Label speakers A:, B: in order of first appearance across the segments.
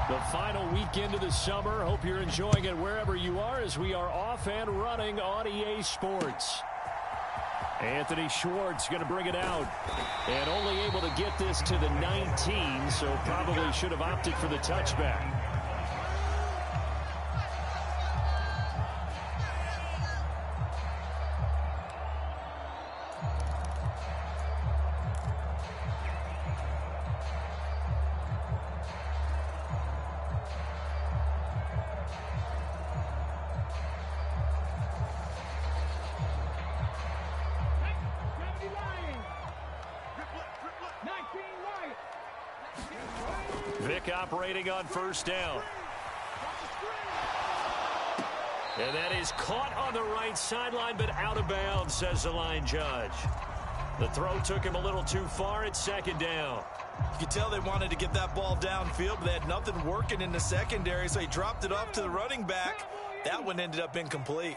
A: The final weekend of the summer. Hope you're enjoying it wherever you are as we are off and running on EA Sports. Anthony Schwartz going to bring it out. And only able to get this to the 19, so probably should have opted for the touchback. Vick operating on first down. And that is caught on the right sideline, but out of bounds, says the line judge. The throw took him a little too far at second down.
B: You could tell they wanted to get that ball downfield, but they had nothing working in the secondary, so he dropped it off to the running back. That one ended up incomplete.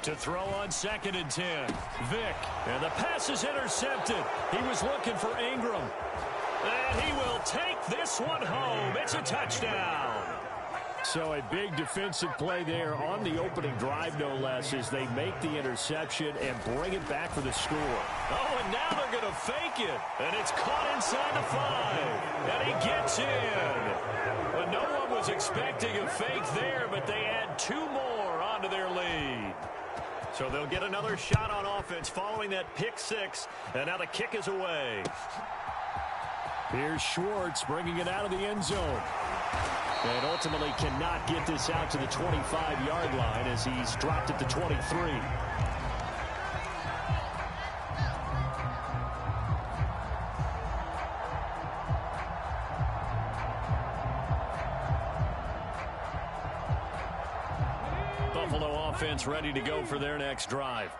A: To throw on 2nd and 10. Vick. And the pass is intercepted. He was looking for Ingram. And he will take this one home. It's a touchdown. So a big defensive play there on the opening drive, no less, as they make the interception and bring it back for the score. Oh, and now they're going to fake it. And it's caught inside the 5. And he gets in. But no one was expecting a fake there, but they add 2 more onto their lead. So they'll get another shot on offense following that pick 6. And now the kick is away. Here's Schwartz bringing it out of the end zone. And ultimately cannot get this out to the 25-yard line as he's dropped at the 23. Buffalo offense ready to go for their next drive.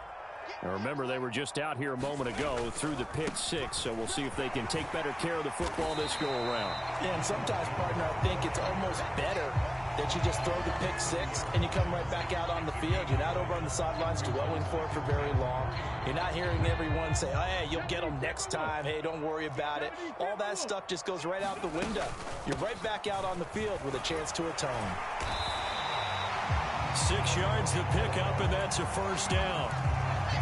A: Now remember, they were just out here a moment ago through the pick 6, so we'll see if they can take better care of the football this go-around.
C: Yeah, and sometimes, partner, I think it's almost better that you just throw the pick 6 and you come right back out on the field. You're not over on the sidelines dwelling for it for very long. You're not hearing everyone say, oh, hey, you'll get them next time. Hey, don't worry about it. All that stuff just goes right out the window. You're right back out on the field with a chance to atone.
A: 6 yards to pick up, and that's a first down.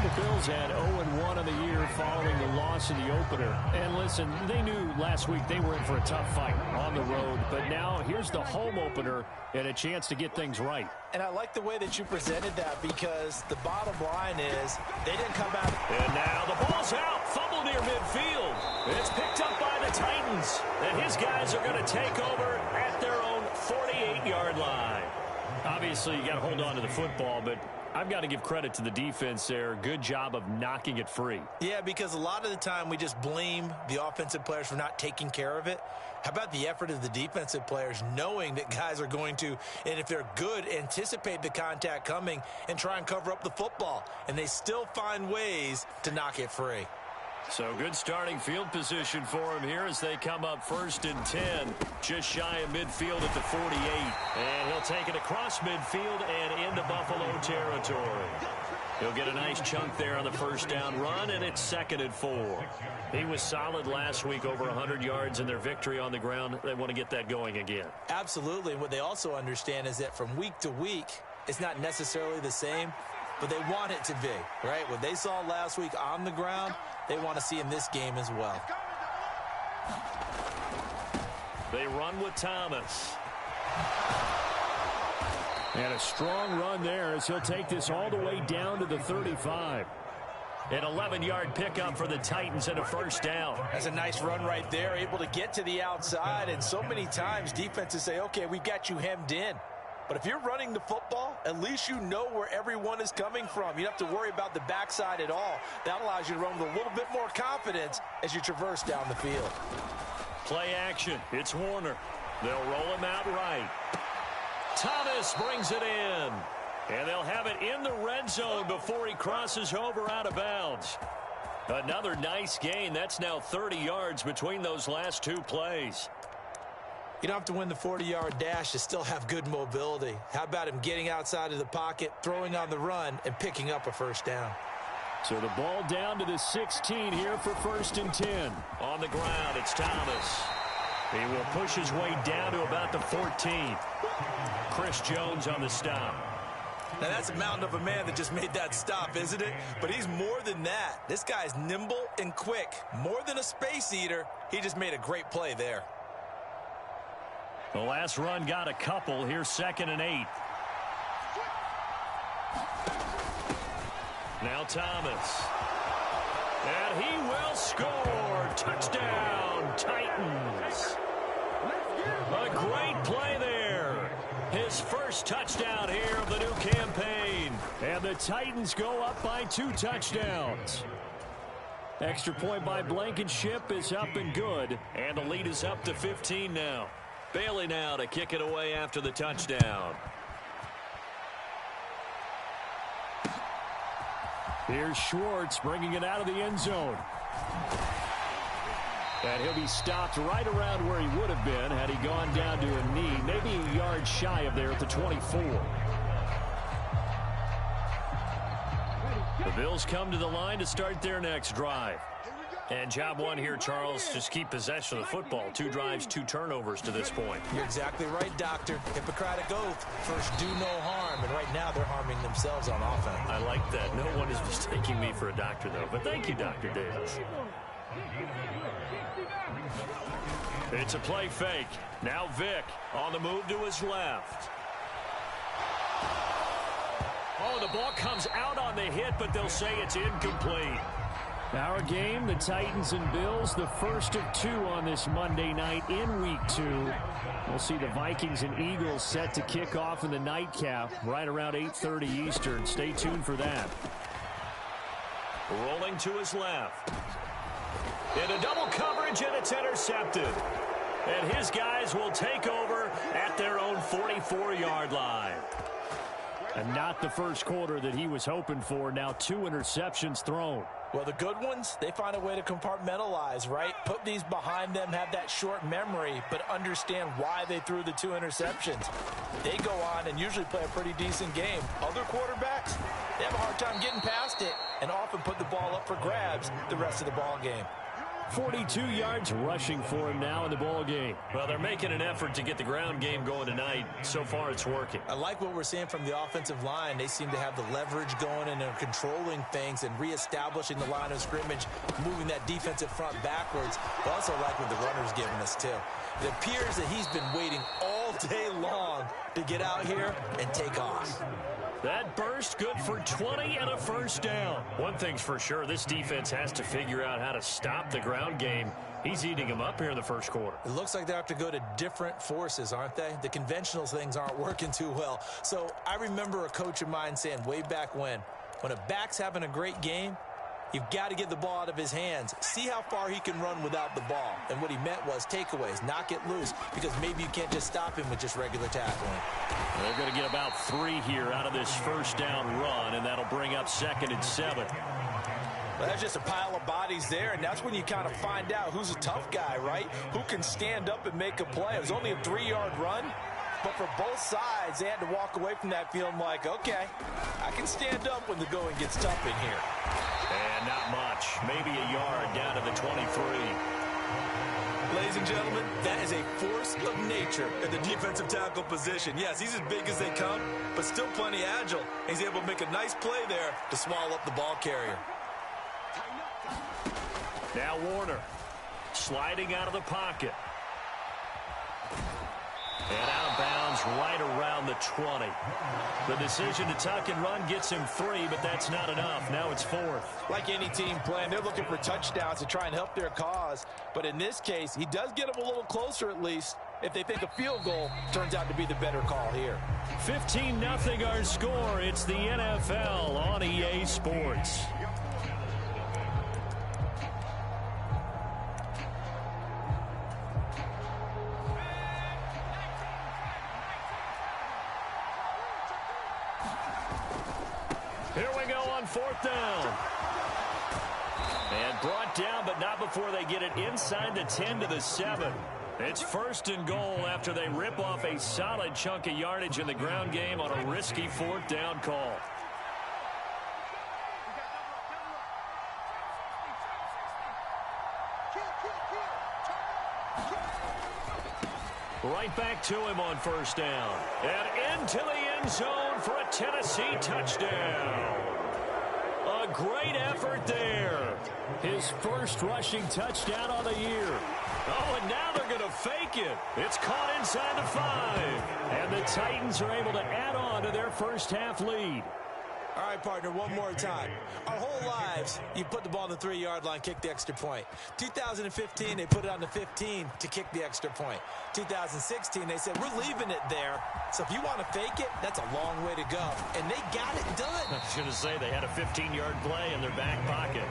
A: The Bills had 0-1 on the year following the loss in the opener. And listen, they knew last week they were in for a tough fight on the road. But now here's the home opener and a chance to get things right.
C: And I like the way that you presented that because the bottom line is they didn't come out.
A: And now the ball's out. Fumble near midfield. It's picked up by the Titans. And his guys are going to take over at their own 48-yard line. Obviously, you got to hold on to the football, but I've got to give credit to the defense there. Good job of knocking it free.
B: Yeah, because a lot of the time we just blame the offensive players for not taking care of it. How about the effort of the defensive players knowing that guys are going to, and if they're good, anticipate the contact coming and try and cover up the football. And they still find ways to knock it free.
A: So good starting field position for him here as they come up 1st and 10. Just shy of midfield at the 48. And he'll take it across midfield and into Buffalo territory. He'll get a nice chunk there on the first down run, and it's 2nd and 4. He was solid last week, over 100 yards in their victory on the ground. They want to get that going again.
C: Absolutely. And what they also understand is that from week to week, it's not necessarily the same, but they want it to be, right? What they saw last week on the ground, they want to see in this game as well.
A: They run with Thomas. And a strong run there as he'll take this all the way down to the 35. An 11-yard pickup for the Titans and a first down.
C: That's a nice run right there, able to get to the outside. And so many times defenses say, okay, we've got you hemmed in. But if you're running the football, at least you know where everyone is coming from. You don't have to worry about the backside at all. That allows you to run with a little bit more confidence as you traverse down the field.
A: Play action. It's Warner. They'll roll him out right. Thomas brings it in. And they'll have it in the red zone before he crosses over out of bounds. Another nice gain. That's now 30 yards between those last 2 plays.
C: You don't have to win the 40-yard dash to still have good mobility. How about him getting outside of the pocket, throwing on the run, and picking up a first down?
A: So the ball down to the 16 here for 1st and 10. On the ground, it's Thomas. He will push his way down to about the 14. Chris Jones on the stop.
B: Now, that's a mountain of a man that just made that stop, isn't it? But he's more than that. This guy's nimble and quick. More than a space eater. He just made a great play there.
A: The last run got a couple. Here's 2nd and 8. Now Thomas. And he will score. Touchdown, Titans. A great play there. His first touchdown here of the new campaign. And the Titans go up by 2 touchdowns. Extra point by Blankenship is up and good. And the lead is up to 15 now. Bailey now to kick it away after the touchdown. Here's Schwartz bringing it out of the end zone. And he'll be stopped right around where he would have been had he gone down to a knee, maybe a yard shy of there at the 24. The Bills come to the line to start their next drive. And job one here, Charles, just keep possession of the football. 2 drives, 2 turnovers to this point.
B: You're exactly right, Doctor. Hippocratic oath. First, do no harm. And right now, they're harming themselves on offense.
A: I like that. No one is mistaking me for a doctor, though. But thank you, Dr. Davis. It's a play fake. Now Vick on the move to his left. Oh, the ball comes out on the hit, but they'll say it's incomplete. Our game, the Titans and Bills, the first of 2 on this Monday night in Week 2. We'll see the Vikings and Eagles set to kick off in the nightcap right around 8:30 Eastern. Stay tuned for that. Rolling to his left. Into double coverage, and it's intercepted. And his guys will take over at their own 44-yard line. And not the first quarter that he was hoping for. Now 2 interceptions thrown.
C: Well, the good ones, they find a way to compartmentalize, right? Put these behind them, have that short memory, but understand why they threw the 2 interceptions. They go on and usually play a pretty decent game. Other quarterbacks, they have a hard time getting past it and often put the ball up for grabs the rest of the ball game.
A: 42 yards rushing for him now in the ball game. Well, they're making an effort to get the ground game going tonight. So far, it's working.
B: I like what we're seeing from the offensive line. They seem to have the leverage going and they're controlling things and reestablishing the line of scrimmage, moving that defensive front backwards. I also like what the runner's giving us, too. It appears that he's been waiting all day long to get out here and take off.
A: That burst good for 20 and a first down. One thing's for sure, this defense has to figure out how to stop the ground game. He's eating them up here in the first quarter.
B: It looks like they have to go to different forces, aren't they? The conventional things aren't working too well. So I remember a coach of mine saying way back when a back's having a great game, you've got to get the ball out of his hands. See how far he can run without the ball. And what he meant was takeaways, knock it loose, because maybe you can't just stop him with just regular tackling.
A: They're going to get about 3 here out of this first down run, and that'll bring up 2nd and 7.
C: Well, that's just a pile of bodies there, and that's when you kind of find out who's a tough guy, right? Who can stand up and make a play. It was only a 3-yard run, but for both sides, they had to walk away from that feeling like, okay, I can stand up when the going gets tough in here.
A: And not much. Maybe a yard down to the 23.
B: Ladies and gentlemen, that is a force of nature at the defensive tackle position. Yes, he's as big as they come, but still plenty agile. He's able to make a nice play there to swallow up the ball carrier.
A: Now Warner sliding out of the pocket. And out of bounds right around the 20. The decision to tuck and run gets him 3, but that's not enough. Now it's 4th.
C: Like any team playing, they're looking for touchdowns to try and help their cause. But in this case, he does get them a little closer at least if they think a field goal turns out to be the better call here.
A: 15-0 our score. It's the NFL on EA Sports. Here we go on 4th down. And brought down, but not before they get it inside the 10 to the 7. It's 1st and goal after they rip off a solid chunk of yardage in the ground game on a risky 4th down call. Right back to him on first down. And into the end zone for a Tennessee touchdown. A great effort there. His first rushing touchdown of the year. Oh, and now they're going to fake it. It's caught inside the 5. And the Titans are able to add on to their first half lead.
B: All right, partner, one more time. Our whole lives, you put the ball on the 3-yard line, kick the extra point. 2015, they put it on the 15 to kick the extra point. 2016, they said, we're leaving it there. So if you want to fake it, that's a long way to go. And they got it done.
A: I was going to say they had a 15-yard play in their back pocket.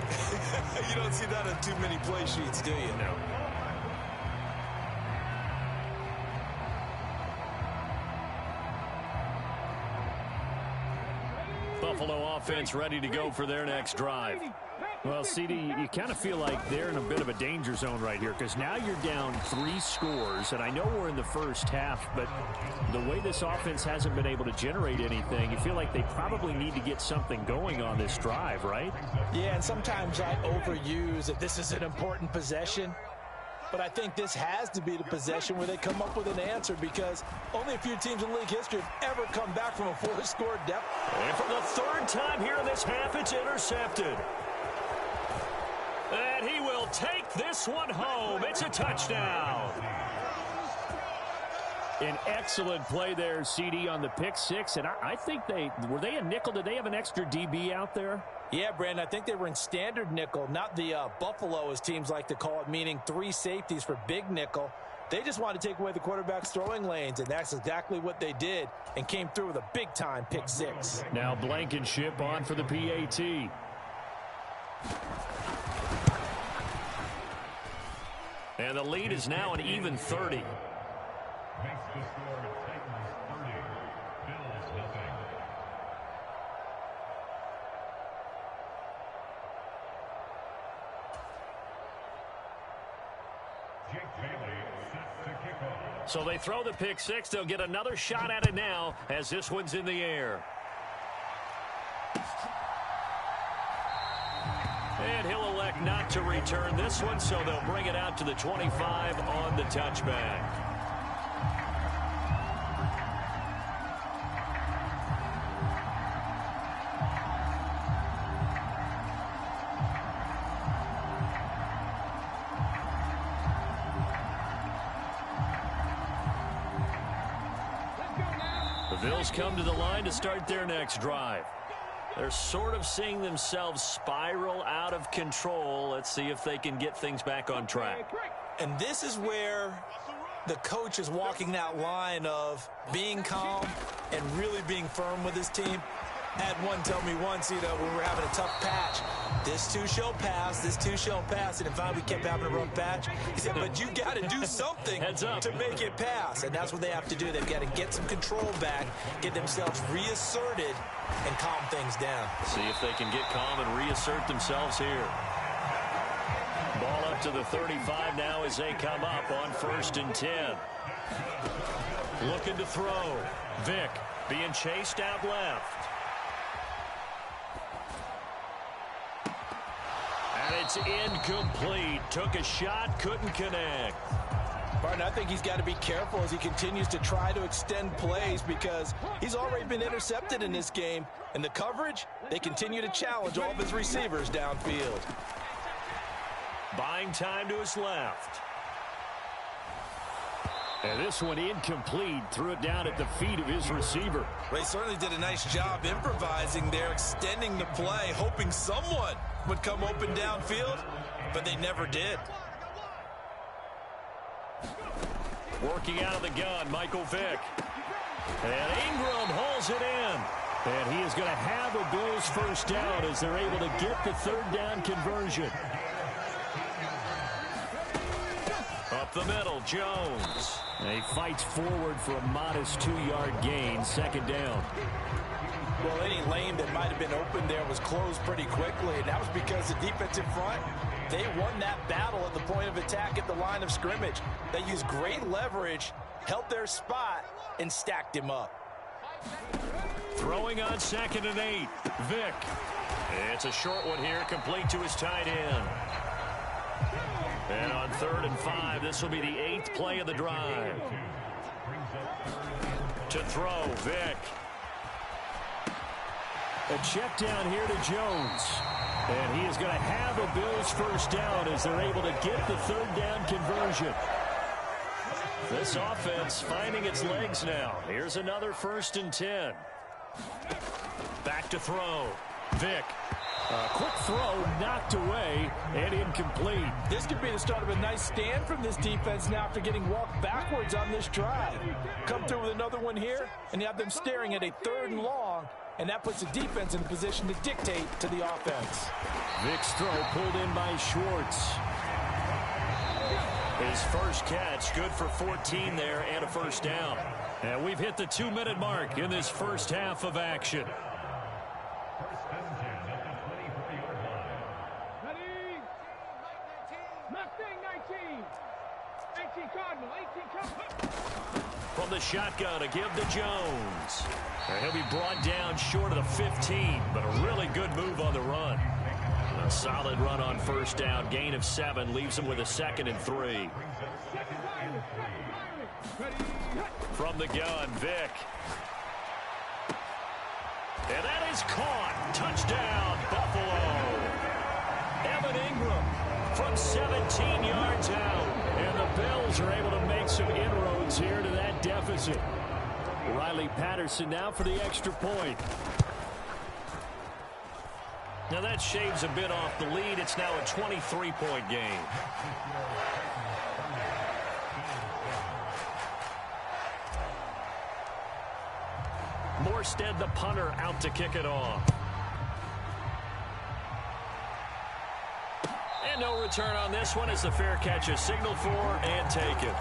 B: You don't see that on too many play sheets, do you?
A: No. Buffalo offense ready to go for their next drive.
D: Well, CD, you kind of feel like they're in a bit of a danger zone right here because now you're down 3 scores, and I know we're in the first half, but the way this offense hasn't been able to generate anything, you feel like they probably need to get something going on this drive, right?
C: Yeah, and sometimes I overuse that this is an important possession. But I think this has to be the possession where they come up with an answer because only a few teams in league history have ever come back from a 4-score deficit.
A: And for the 3rd time here in this half, it's intercepted. And he will take this one home. It's a touchdown.
D: An excellent play there, CD, on the pick 6. And I think were they a nickel? Did they have an extra DB out there?
C: Yeah, Brandon, I think they were in standard nickel, not the Buffalo, as teams like to call it, meaning 3 safeties for big nickel. They just wanted to take away the quarterback's throwing lanes, and that's exactly what they did and came through with a big-time pick 6.
D: Now Blankenship on for the PAT.
A: And the lead is now an even 30.
E: Makes the score Titans 30, Bills nothing. Jake Bailey set to kick off.
A: So they throw the pick 6. They'll get another shot at it now as this one's in the air. And he'll elect not to return this one, so they'll bring it out to the 25 on the touchback. The Bills come to the line to start their next drive. They're sort of seeing themselves spiral out of control. Let's see if they can get things back on track.
B: And this is where the coach is walking that line of being calm and really being firm with his team. I had one tell me once, when we were having a tough patch, this too shall pass, this too shall pass. And in fact, we kept having a rough patch. He said, but you got to do something to make it pass. And that's what they have to do. They've got to get some control back, get themselves reasserted, and calm things down.
A: See if they can get calm and reassert themselves here. Ball up to the 35 now as they come up on 1st and 10. Looking to throw. Vick being chased out left. And it's incomplete. Took a shot, couldn't connect.
C: Barton, I think he's got to be careful as he continues to try to extend plays because he's already been intercepted in this game. And the coverage, they continue to challenge all of his receivers downfield.
A: Buying time to his left.
D: And this one incomplete. Threw it down at the feet of his receiver.
B: They certainly did a nice job improvising there, extending the play, hoping someone would come open downfield, but they never did.
A: Working out of the gun, Michael Vick. And Ingram hauls it in.
D: And he is going to have a Bills first down as they're able to get the 3rd down conversion.
A: Up the middle, Jones.
D: And he fights forward for a modest 2-yard gain, 2nd down.
C: Well, any lane that might have been open there was closed pretty quickly, and that was because the defensive front, they won that battle at the point of attack at the line of scrimmage. They used great leverage, held their spot, and stacked him up.
A: Throwing on 2nd and 8. Vick. It's a short one here, complete to his tight end. And on 3rd and 5, this will be the 8th play of the drive. To throw, Vick.
D: A check down here to Jones. And he is going to have a Bills first down as they're able to get the 3rd down conversion. This offense finding its legs now. Here's another 1st and 10. Back to throw. Vick. A quick throw knocked away and incomplete.
C: This could be the start of a nice stand from this defense now after getting walked backwards on this drive. Come through with another one here, and you have them staring at a 3rd and long, and that puts the defense in a position to dictate to the offense.
D: Vick's throw pulled in by Schwartz.
A: His first catch, good for 14 there and a 1st down. And we've hit the 2-minute mark in this first half of action.
E: First and 10 at the 24-yard line.
F: Ready? 19. 18 Cardinal. 18 Cardinal.
A: From the shotgun, a give to Jones. And he'll be brought down short of the 15, but a really good move on the run. A solid run on 1st down, gain of 7, leaves him with a 2nd and 3. From the gun, Vick. And that is caught. Touchdown, Buffalo. Evan Ingram from 17 yards out. And the Bills are able to make some inroads here to that deficit.
D: Riley Patterson now for the extra point.
A: Now that shaves a bit off the lead. It's now a 23-point game. Morstead, the punter, out to kick it off. And no return on this one as the fair catch is signaled for and taken.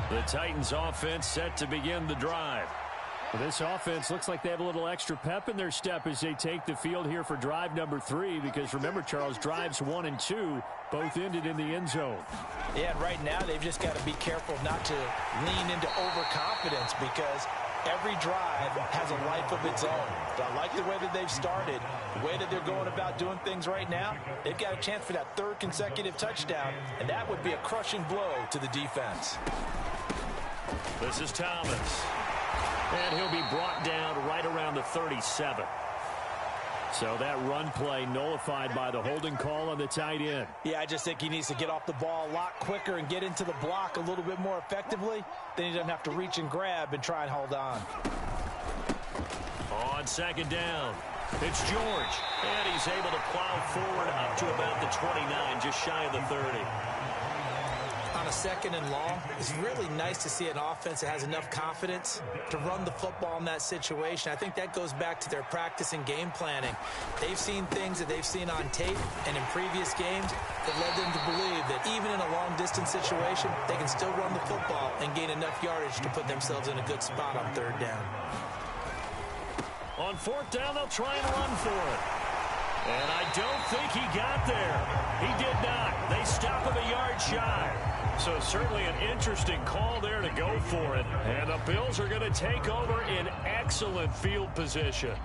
A: The Titans offense set to begin the drive.
D: Well, this offense looks like they have a little extra pep in their step as they take the field here for drive number 3, because remember, Charles, drives 1 and 2 both ended in the end zone.
C: Yeah, and right now they've just got to be careful not to lean into overconfidence, because every drive has a life of its own. But I like the way that they've started, the way that they're going about doing things right now. They've got a chance for that 3rd consecutive touchdown, and that would be a crushing blow to the defense.
A: This is Thomas. And he'll be brought down right around the 37.
D: So that run play nullified by the holding call on the tight end.
C: Yeah, I just think he needs to get off the ball a lot quicker and get into the block a little bit more effectively. Then he doesn't have to reach and grab and try and hold on.
A: On 2nd down, it's George. And he's able to plow forward up to about the 29, just shy of the 30.
B: On a 2nd and long, it's really nice to see an offense that has enough confidence to run the football in that situation. I think that goes back to their practice and game planning. They've seen things that they've seen on tape and in previous games that led them to believe that even in a long-distance situation, they can still run the football and gain enough yardage to put themselves in a good spot on 3rd down.
A: On 4th down, they'll try and run for it. And I don't think he got there. He did not. They stop him a yard shy. So certainly an interesting call there to go for it. And the Bills are going to take over in excellent field position.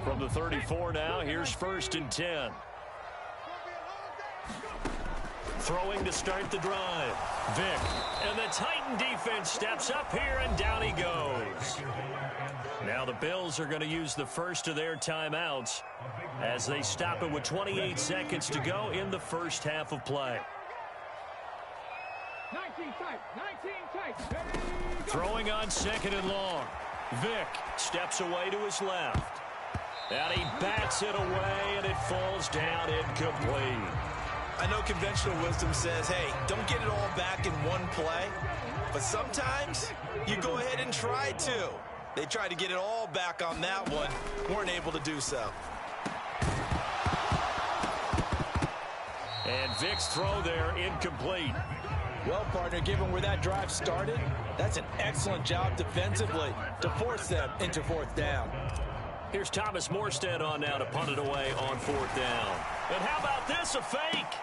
A: From the 34 now, here's 1st and 10. Throwing to start the drive. Vick. And the Titan defense steps up here, and down he goes. Now the Bills are going to use the first of their timeouts as they stop it with 28 seconds to go in the first half of play.
F: 19 tight.
A: Throwing on 2nd and long. Vick steps away to his left. And he bats it away, and it falls down incomplete.
B: I know conventional wisdom says, hey, don't get it all back in one play. But sometimes you go ahead and try to. They tried to get it all back on that one. Weren't able to do so.
A: And Vick's throw there incomplete.
C: Well, partner, given where that drive started, that's an excellent job defensively to force them into 4th down.
A: Here's Thomas Morstead on now to punt it away on 4th down. And how about this, a fake?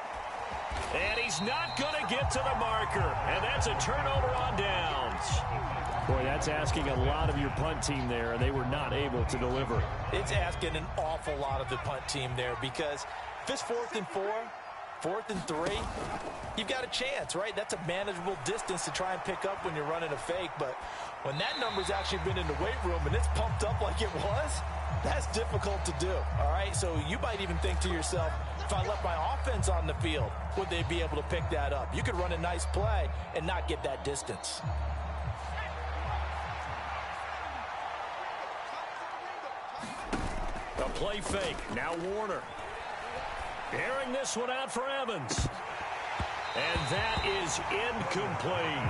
A: And he's not going to get to the marker. And that's a turnover on downs.
D: Boy, that's asking a lot of your punt team there, and they were not able to deliver.
C: It's asking an awful lot of the punt team there because if it's 4th and 4, 4th and 3, you've got a chance, right? That's a manageable distance to try and pick up when you're running a fake. But when that number's actually been in the weight room and it's pumped up like it was, that's difficult to do, all right? So you might even think to yourself, if I left my offense on the field, would they be able to pick that up? You could run a nice play and not get that distance.
A: A play fake. Now Warner. Airing this one out for Evans. And that is incomplete.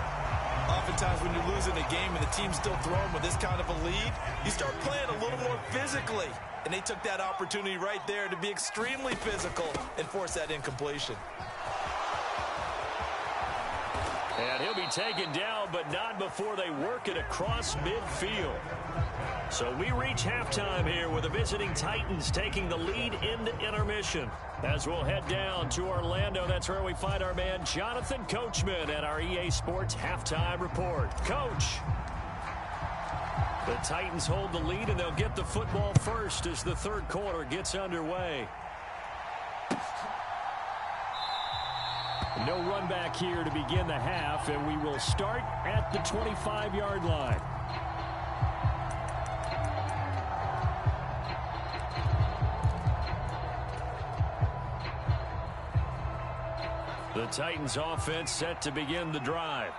B: Oftentimes when you're losing a game and the team's still throwing with this kind of a lead, you start playing a little more physically. And they took that opportunity right there to be extremely physical and force that incompletion.
A: And he'll be taken down, but not before they work it across midfield. So we reach halftime here with the visiting Titans taking the lead into intermission. As we'll head down to Orlando, that's where we find our man Jonathan Coachman at our EA Sports Halftime Report. Coach. The Titans hold the lead, and they'll get the football first as the third quarter gets underway. No run back here to begin the half, and we will start at the 25-yard line. The Titans offense set to begin the drive.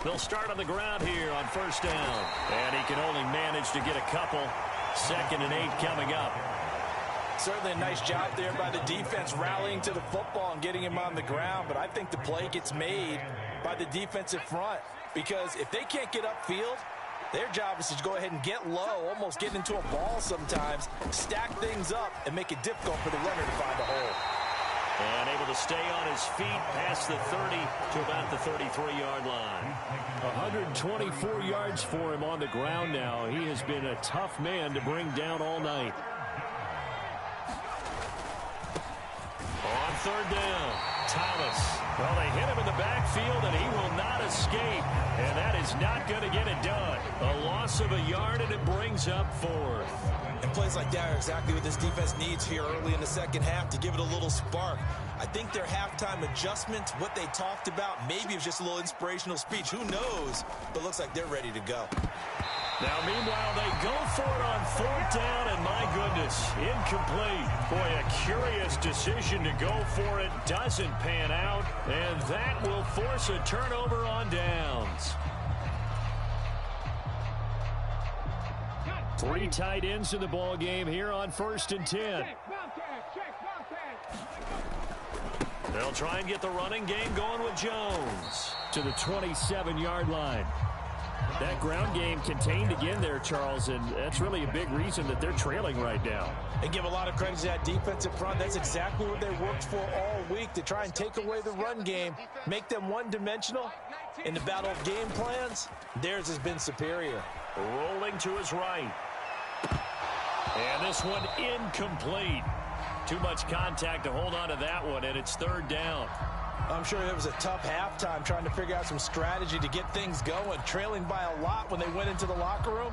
A: They'll start on the ground here on first down. And he can only manage to get a couple. 2nd and 8 coming up.
C: Certainly a nice job there by the defense rallying to the football and getting him on the ground. But I think the play gets made by the defensive front. Because if they can't get upfield, their job is to go ahead and get low, almost get into a ball sometimes, stack things up, and make it difficult for the runner to find a hole.
A: And able to stay on his feet past the 30 to about the 33-yard line.
D: 124 yards for him on the ground now. He has been a tough man to bring down all night.
A: On third down, Thomas. Well, they hit him in the backfield, and he will not escape. And that is not going to get it done. A loss of a yard, and it brings up 4th.
B: And plays like that are exactly what this defense needs here early in the second half to give it a little spark. I think their halftime adjustment, what they talked about, maybe it was just a little inspirational speech. Who knows? But it looks like they're ready to go.
A: Now, meanwhile, they go for it on 4th down, and my goodness, incomplete. Boy, a curious decision to go for it. Doesn't pan out, and that will force a turnover on downs. 3 tight ends in the ball game here on 1st and 10. They'll try and get the running game going with Jones
D: to the 27-yard line. That ground game contained again there, Charles, and that's really a big reason that they're trailing right now.
C: And give a lot of credit to that defensive front. That's exactly what they worked for all week, to try and take away the run game, make them one-dimensional. In the battle of game plans, theirs has been superior.
A: Rolling to his right. And this one incomplete. Too much contact to hold on to that one, and it's 3rd down.
C: I'm sure it was a tough halftime trying to figure out some strategy to get things going, trailing by a lot when they went into the locker room.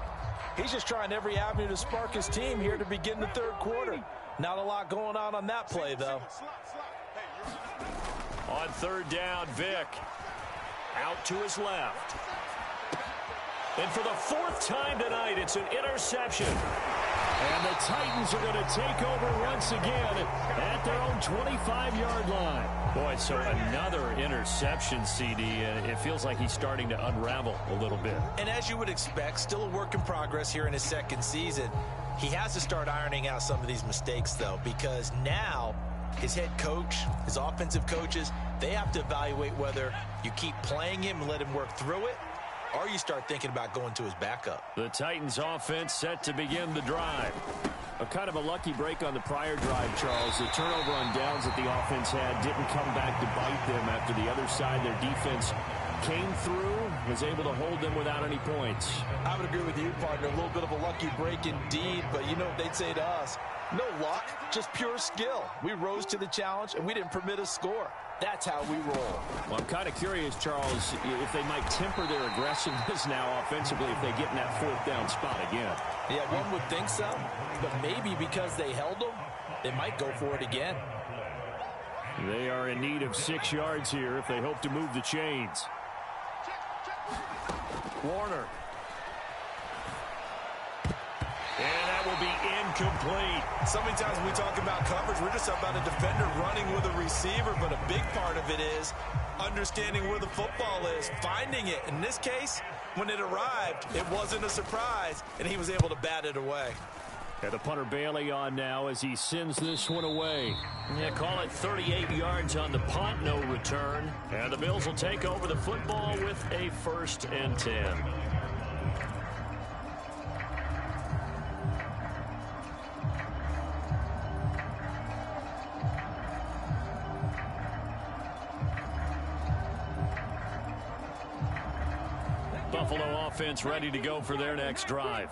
C: He's just trying every avenue to spark his team here to begin the third quarter. Not a lot going on that play, though.
A: On 3rd down, Vick. Out to his left. And for the 4th time tonight, it's an interception.
D: And the Titans are going to take over once again at their own 25-yard line.
A: Boy, so another interception, CD. It feels like he's starting to unravel a little bit.
B: And as you would expect, still a work in progress here in his 2nd season. He has to start ironing out some of these mistakes, though, because now his head coach, his offensive coaches, they have to evaluate whether you keep playing him and let him work through it, or you start thinking about going to his backup.
A: The Titans offense set to begin the drive.
D: A kind of a lucky break on the prior drive, Charles. The turnover on downs that the offense had didn't come back to bite them after the other side. Their defense came through, was able to hold them without any points.
C: I would agree with you, partner. A little bit of a lucky break indeed, but you know what they'd say to us? No luck, just pure skill. We rose to the challenge, and we didn't permit a score. That's how we roll.
D: Well, I'm kind of curious, Charles, if they might temper their aggressiveness now offensively if they get in that 4th down spot again.
C: Yeah, one would think so, but maybe because they held them, they might go for it again.
D: They are in need of 6 yards here if they hope to move the chains. Warner. And that will be incomplete.
B: So many times when we talk about coverage, we're just about a defender running with a receiver, but a big part of it is understanding where the football is, finding it. In this case, when it arrived, it wasn't a surprise, and he was able to bat it away.
D: And the punter Bailey on now as he sends this one away.
A: Yeah, call it 38 yards on the punt, no return. And the Bills will take over the football with a 1st and 10. Buffalo offense ready to go for their next drive.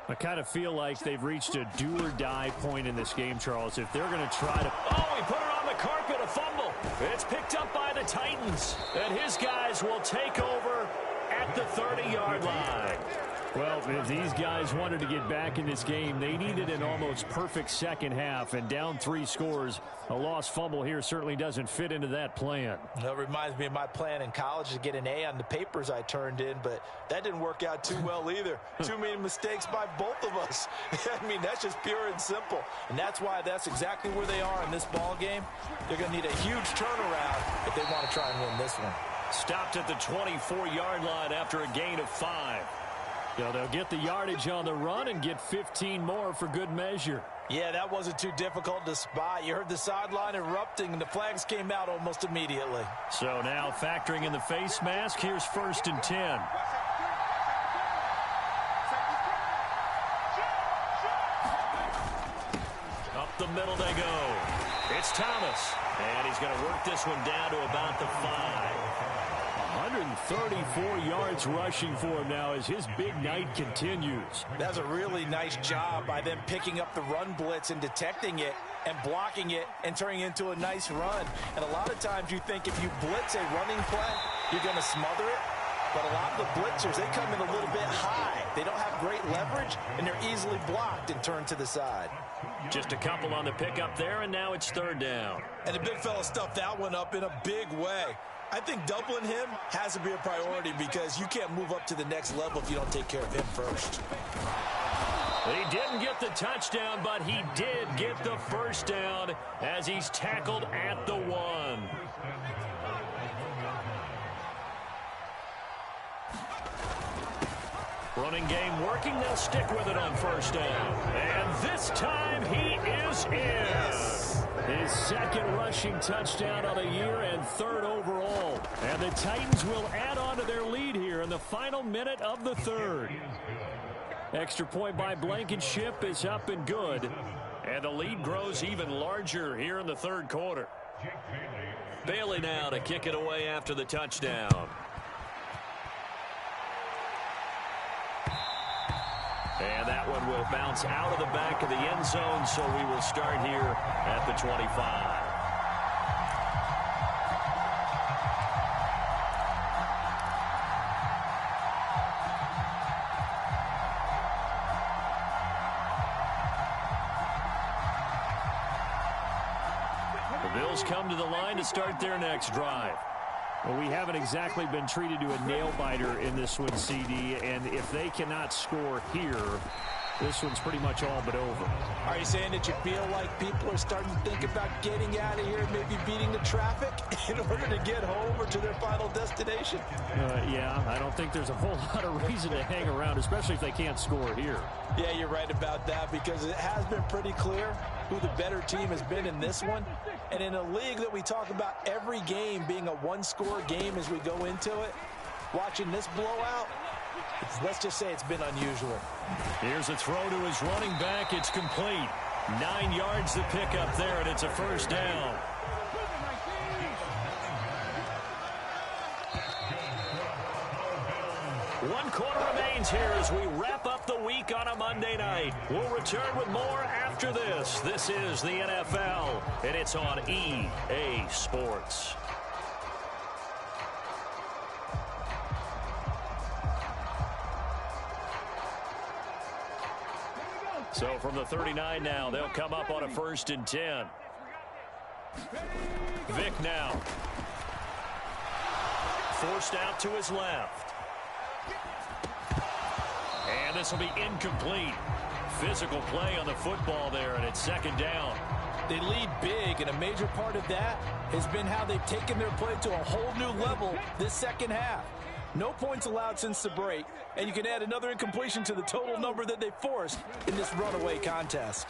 D: I kind of feel like they've reached a do-or-die point in this game, Charles. If they're going to try to...
A: Oh, he put it on the carpet, a fumble. It's picked up by the Titans. And his guys will take over at the 30-yard line.
D: Well, if these guys wanted to get back in this game, they needed an almost perfect second half, and down 3 scores. A lost fumble here certainly doesn't fit into that plan.
C: That reminds me of my plan in college to get an A on the papers I turned in, but that didn't work out too well either. Too many mistakes by both of us. I mean, that's just pure and simple. And that's why that's exactly where they are in this ball game. They're going to need a huge turnaround if they want to try and win this one.
A: Stopped at the 24-yard line after a gain of 5.
D: They'll get the yardage on the run and get 15 more for good measure.
C: Yeah, that wasn't too difficult to spot. You heard the sideline erupting, and the flags came out almost immediately.
A: So now factoring in the face mask, here's 1st and 10. Up the middle they go. It's Thomas, and he's going to work this one down to about the 5.
D: 134 yards rushing for him now as his big night continues.
C: That's a really nice job by them picking up the run blitz and detecting it and blocking it and turning it into a nice run. And a lot of times you think if you blitz a running play, you're going to smother it. But a lot of the blitzers, they come in a little bit high. They don't have great leverage, and they're easily blocked and turned to the side.
A: Just a couple on the pickup there, and now it's 3rd down.
B: And the big fella stuffed that one up in a big way. I think doubling him has to be a priority because you can't move up to the next level if you don't take care of him first.
A: He didn't get the touchdown, but he did get the 1st down as he's tackled at the 1. Running game working. They'll stick with it on 1st down. And this time he is in.
B: Yes.
D: His 2nd rushing touchdown of the year and 3rd overall. And the Titans will add on to their lead here in the final minute of the 3rd. Extra point by Blankenship is up and good.
A: And the lead grows even larger here in the 3rd quarter. Bailey now to kick it away after the touchdown. And that one will bounce out of the back of the end zone, so we will start here at the 25. The Bills come to the line to start their next drive.
D: Well, we haven't exactly been treated to a nail-biter in this one, CD, and if they cannot score here, this one's pretty much all but over.
C: Are you saying that you feel like people are starting to think about getting out of here, maybe beating the traffic in order to get home or to their final destination?
D: Yeah, I don't think there's a whole lot of reason to hang around, especially if they can't score here.
C: Yeah, you're right about that because it has been pretty clear who the better team has been in this one. And in a league that we talk about every game being a one-score game as we go into it, watching this blowout, let's just say it's been unusual.
A: Here's a throw to his running back. It's complete. 9 yards to pick up there, and it's a 1st down. 1 quarter remains here as we wrap up the week on a Monday night. We'll return with more after this. This is the NFL, and it's on EA Sports. So from the 39 now, they'll come up on a 1st and 10. Vic now. Forced out to his left. And this will be incomplete. Physical play on the football there, and it's 2nd down.
C: They lead big, and a major part of that has been how they've taken their play to a whole new level this second half. No points allowed since the break, and you can add another incompletion to the total number that they forced in this runaway contest.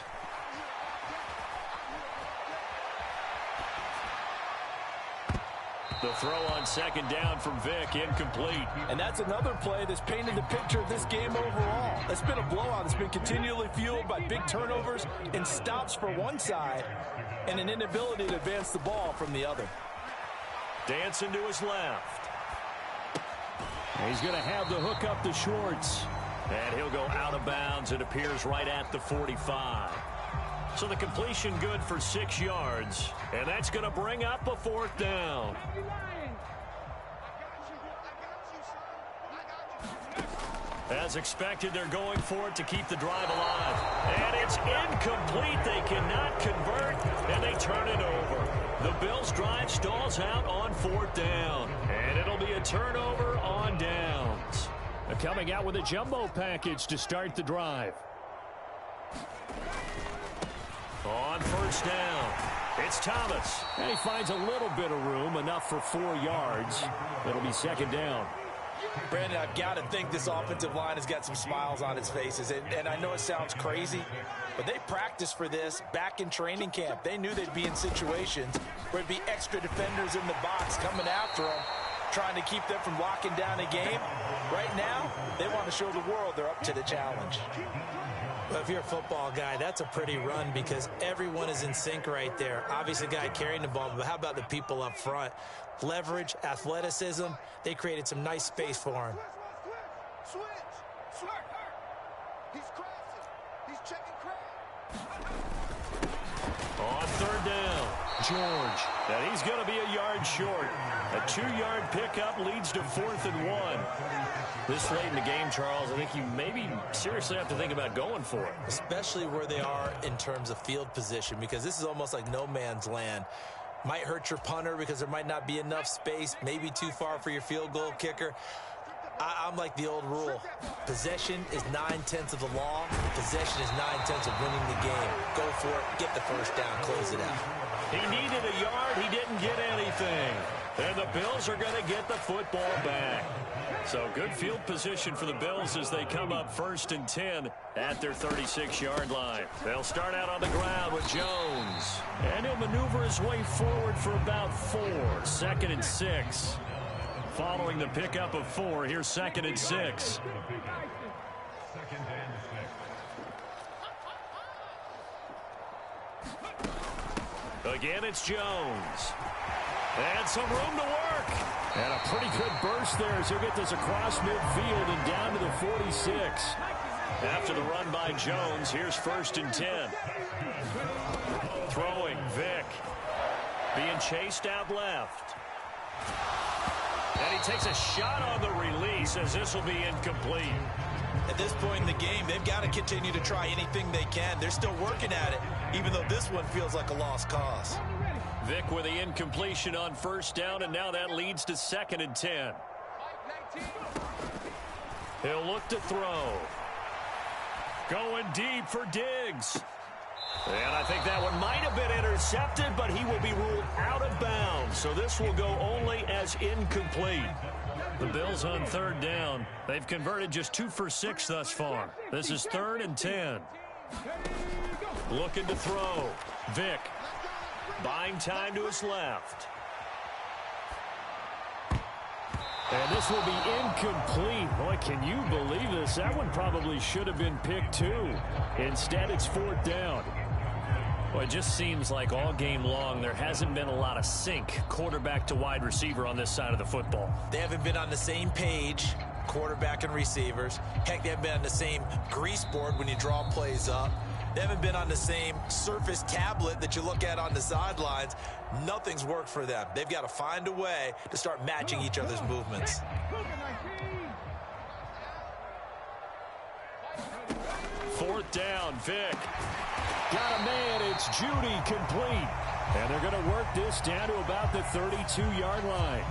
A: The throw on 2nd down from Vic, incomplete.
C: And that's another play that's painted the picture of this game overall. It's been a blowout. It's been continually fueled by big turnovers and stops for one side and an inability to advance the ball from the other.
A: Dancing to his left.
D: He's going to have the hook up to Schwartz.
A: And he'll go out of bounds. It appears right at the 45. So the completion good for 6 yards. And that's going to bring up a 4th down. As expected, they're going for it to keep the drive alive. And it's incomplete. They cannot convert, and they turn it over. The Bills' drive stalls out on 4th down. And it'll be a turnover on downs.
D: They're coming out with a jumbo package to start the drive.
A: On 1st down, it's Thomas.
D: And he finds a little bit of room, enough for 4 yards. It'll be 2nd down.
C: Brandon, I've got to think this offensive line has got some smiles on its faces. And I know it sounds crazy, but they practiced for this back in training camp. They knew they'd be in situations where it'd be extra defenders in the box coming after them, trying to keep them from locking down a game. Right now, they want to show the world they're up to the challenge.
B: Well, if you're a football guy, that's a pretty run because everyone is in sync right there. Obviously, the guy carrying the ball, but how about the people up front? Leverage, athleticism, they created some nice space for him.
A: On 3rd down, George. And he's going to be a yard short. A 2-yard pickup leads to 4th and 1. This late in the game, Charles, I think you maybe seriously have to think about going for it.
B: Especially where they are in terms of field position, because this is almost like no man's land. Might hurt your punter because there might not be enough space, maybe too far for your field goal kicker. I'm like the old rule. Possession is 9/10 of the law. Possession is 9/10 of winning the game. Go for it. Get the 1st down. Close it out.
A: He needed a yard. He didn't get anything. And the Bills are going to get the football back. So good field position for the Bills as they come up 1st and 10 at their 36-yard line. They'll start out on the ground with Jones. And he'll maneuver his way forward for about 4. 2nd and 6. Following the pickup of 4, here's 2nd and 6. Again, it's Jones. And some room to work.
D: And a pretty good burst there as he'll get this across midfield and down to the 46.
A: After the run by Jones, here's 1st and 10. Throwing, Vic. Being chased out left. And he takes a shot on the release as this will be incomplete.
B: At this point in the game, they've got to continue to try anything they can. They're still working at it, even though this one feels like a lost cause.
A: Vic with the incompletion on 1st down, and now that leads to 2nd and 10. He'll look to throw. Going deep for Diggs. And I think that one might have been intercepted, but he will be ruled out of bounds. So this will go only as incomplete. The Bills on 3rd down. They've converted just 2 for 6 thus far. This is 3rd and 10. Looking to throw. Vic. Buying time to his left.
D: And this will be incomplete. Boy, can you believe this? That one probably should have been picked too. Instead, it's 4th down.
A: Well, it just seems like all game long there hasn't been a lot of sync quarterback to wide receiver on this side of the football.
B: They haven't been on the same page. quarterback and receivers. Heck, they haven't been on the same grease board when you draw plays up. They haven't been on the same Surface tablet that you look at on the sidelines. Nothing's worked for them. They've got to find a way to start matching each other's movements.
A: Fourth down, Vic.
D: Got a man, it's Judy, complete. And they're going to work this down to about the 32-yard line.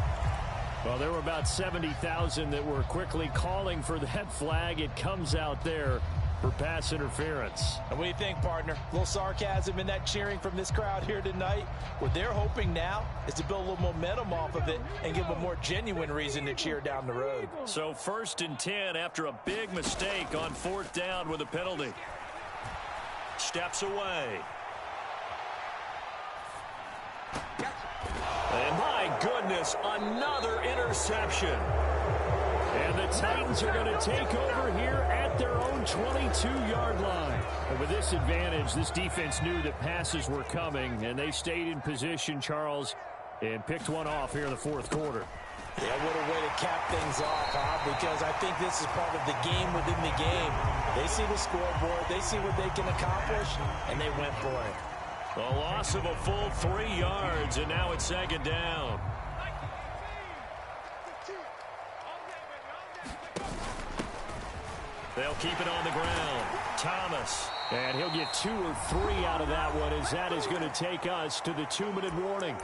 D: Well, there were about 70,000 that were quickly calling for that flag. It comes out there for pass interference.
C: And what do you think, partner? A little sarcasm in that cheering from this crowd here tonight. What they're hoping now is to build a little momentum off of it and give a more genuine reason to cheer down the road.
A: So 1st and 10 after a big mistake on 4th down with a penalty. Steps away. And my goodness, another interception. And the Titans are going to take over here at their own 22-yard line. And with this advantage, this defense knew that passes were coming, and they stayed in position, Charles, and picked one off here in the 4th quarter.
C: Yeah, what a way to cap things off, huh? Because I think this is part of the game within the game. They see the scoreboard, they see what they can accomplish, and they went for it.
A: A loss of a full 3 yards, and now it's 2nd down. They'll keep it on the ground. Thomas.
D: And he'll get 2 or 3 out of that one, as that is going to take us to the 2-minute warning.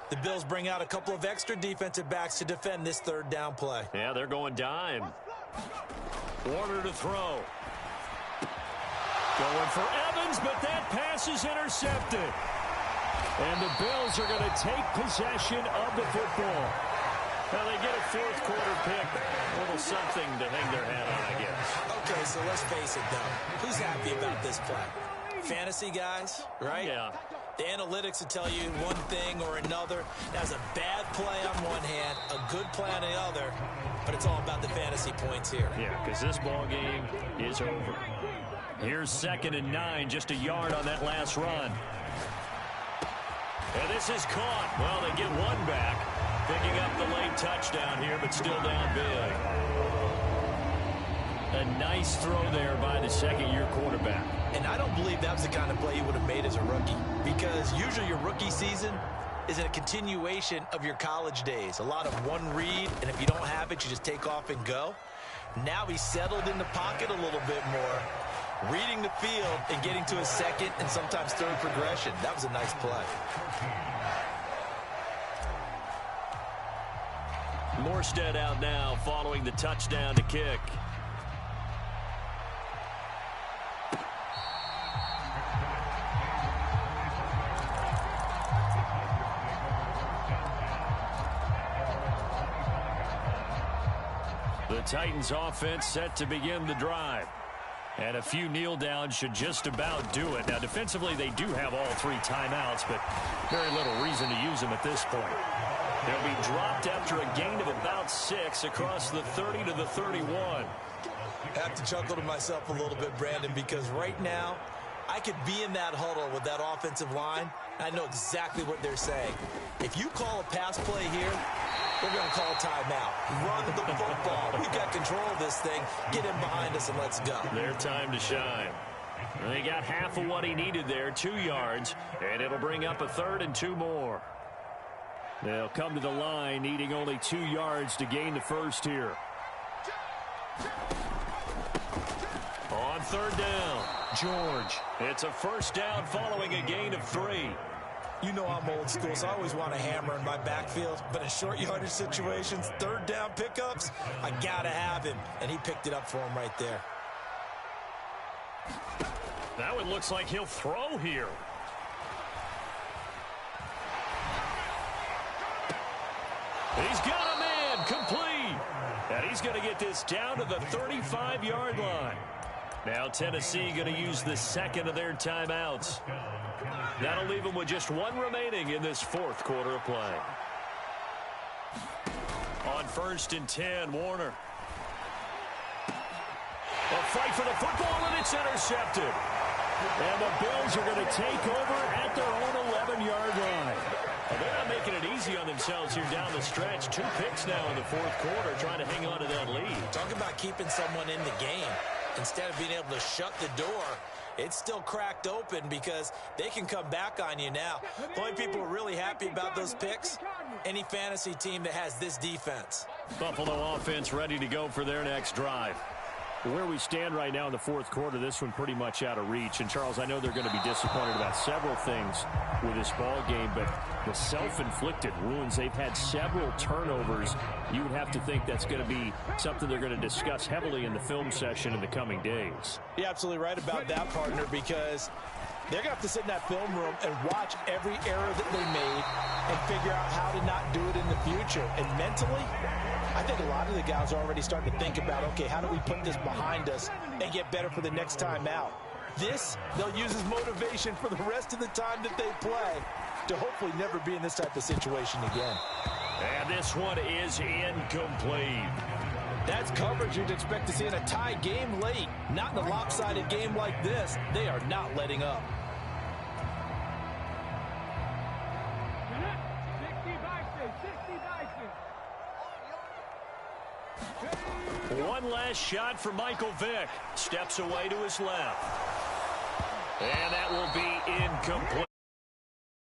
B: The Bills bring out a couple of extra defensive backs to defend this 3rd down play.
A: Yeah, they're going dime. Warner to throw. Going for Evans, but that pass is intercepted. And the Bills are going to take possession of the football. Now they get a 4th quarter pick. A little something to hang their hat on, I guess.
B: Okay, so let's face it, though. Who's happy about this play? Fantasy guys, right?
A: Yeah.
B: The analytics will tell you one thing or another. That's a bad play on one hand, a good play on the other, but it's all about the fantasy points here.
A: Yeah, because this ball game is over. Here's 2nd and 9, just a yard on that last run. And this is caught. Well, they get one back, picking up the late touchdown here, but still down big. A nice throw there by the 2nd-year quarterback.
B: And I don't believe that was the kind of play you would have made as a rookie, because usually your rookie season is a continuation of your college days. A lot of one read, and if you don't have it, you just take off and go. Now he's settled in the pocket a little bit more, reading the field and getting to his 2nd and sometimes 3rd progression. That was a nice play.
A: Morstead out now following the touchdown to kick. The Titans offense set to begin the drive. And a few kneel downs should just about do it. Now, defensively, they do have all 3 timeouts, but very little reason to use them at this point. They'll be dropped after a gain of about 6 across the 30 to the 31.
B: I have to chuckle to myself a little bit, Brandon, because right now, I could be in that huddle with that offensive line. I know exactly what they're saying. If you call a pass play here, they're going to call timeout. Run the football. We've got control of this thing. Get him behind us and let's go.
A: Their time to shine. They got half of what he needed there, 2 yards, and it'll bring up a 3rd and 2 more. They'll come to the line, needing only 2 yards to gain the first here. On 3rd down, George. It's a 1st down following a gain of 3.
B: You know I'm old school, so I always want a hammer in my backfield. But in short yardage situations, 3rd down pickups, I got to have him. And he picked it up for him right there.
A: Now it looks like he'll throw here. He's got a man, complete. And he's going to get this down to the 35-yard line. Now Tennessee going to use the 2nd of their timeouts. That'll leave them with just 1 remaining in this 4th quarter of play. On 1st and 10, Warner. A fight for the football, and it's intercepted. And the Bills are going to take over at their own 11-yard line. easy on themselves here down the stretch. 2 picks now in the fourth quarter, trying to hang on to that lead.
B: Talk about keeping someone in the game. Instead of being able to shut the door, it's still cracked open because they can come back on you now. The only people who are really happy about those picks, any fantasy team that has this defense.
A: Buffalo offense ready to go for their next drive.
D: Where we stand right now in the fourth quarter, this one pretty much out of reach. And, Charles, I know they're going to be disappointed about several things with this ball game, but the self-inflicted wounds, they've had several turnovers. You would have to think that's going to be something they're going to discuss heavily in the film session in the coming days.
C: You're absolutely right about that, partner, because they're going to have to sit in that film room and watch every error that they made and figure out how to not do it in the future. And mentally, I think a lot of the guys are already starting to think about, okay, how do we put this behind us and get better for the next time out? This, they'll use as motivation for the rest of the time that they play to hopefully never be in this type of situation again.
A: And this one is incomplete.
C: That's coverage you'd expect to see in a tie game late. Not in a lopsided game like this. They are not letting up.
A: One last shot for Michael Vick. Steps away to his left. And that will be incomplete.